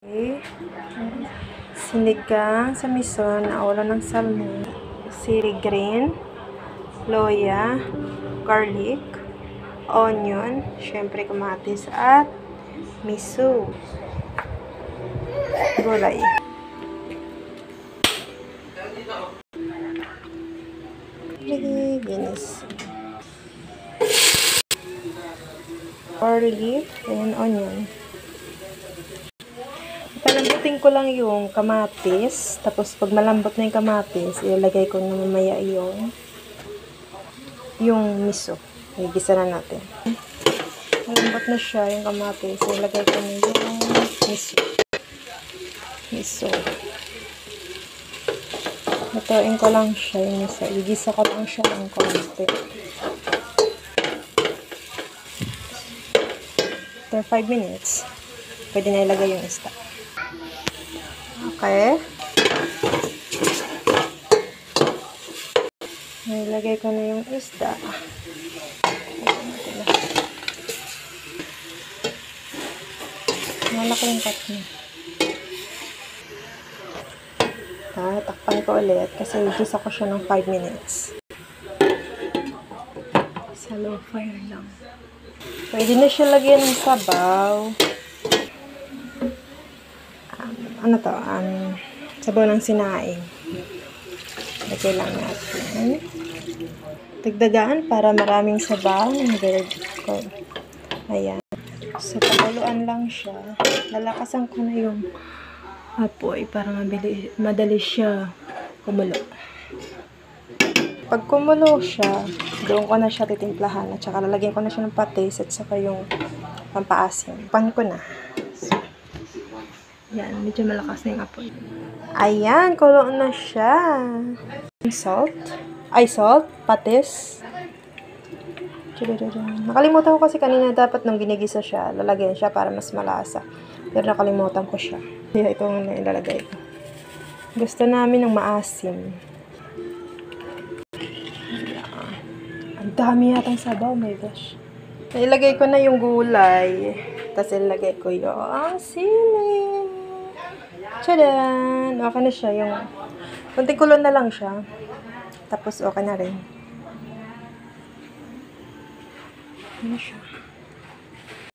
Okay. Sinigang sa miso na ulo ng salmon, sili green, loya, garlic, onion, syempre kamatis at miso. Gulay. Ginis. Garlic and onion. Palambutin ko lang yung kamatis. Tapos, pag malambot na yung kamatis, ilalagay ko na mamaya yung miso. Igisa na natin. Malambot na siya yung kamatis. Ilalagay ko na yung miso. Lutuin ko lang siya yung miso. Igisa ko lang siya ng konti. After 5 minutes, pwede na ilagay yung isda. Okay. Nilagay ko na yung isda. Malaki yung cut niya. Takpan ko ulit kasi igisa ko siya ng 5 minutes. Sa low fire lang. Pwede na siya lagyan ng sabaw. Sabaw ng sinaing. Lagay lang natin. Dagdagaan para maraming sabaw. Ayan. So, pakuluan lang siya. Lalakasan ko na yung apoy para madali siya kumulo. Pag kumulo siya, doon ko na siya titimplahan at saka lalagyan ko na siya ng patis at saka yung pampaasim. Pan ko na. So, yan, medyo malakas na yung apoy. Ayan, kulo na siya. Salt, patis. Nakalimutan ko kasi kanina dapat nung ginigisa siya, lalagyan siya para mas malasa. Pero nakalimutan ko siya. Kaya ito nga na ilalagay ko. Gusto namin ng maasim. Ang dami yatang sabaw, oh my gosh. Ilagay ko na yung gulay. Tapos ilagay ko yung sili. Tchadan! Okay na siya. Yung kunting kulon na lang siya. Tapos okay na rin. Ano siya?